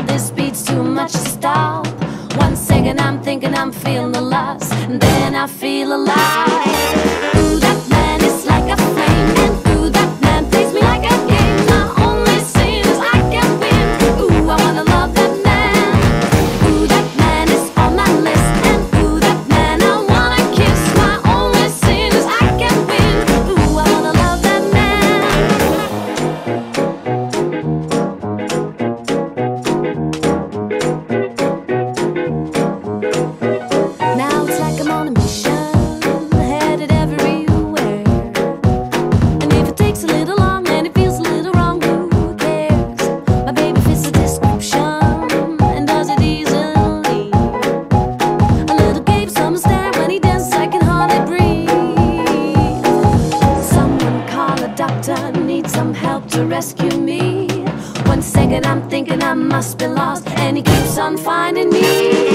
This beat's too much to stop. 1 second I'm thinking I'm feeling the loss, and then I feel alive. Ooh, that man is like a flame, and ooh, that man plays me like a game. My only sin is I can't win. Ooh, I wanna love that man. Ooh, that man is on my list, and ooh, that man I wanna kiss. My only sin is I can't win. Ooh, I wanna love that man. Now it's like I'm on a mission, headed everywhere. And if it takes a little long and it feels a little wrong, who cares? My baby fits the description and does it easily. A little gave some stare when he dances, I can hardly breathe. Someone call a doctor, need some help to rescue me. 1 second I'm thinking I must be lost, and he keeps on finding me.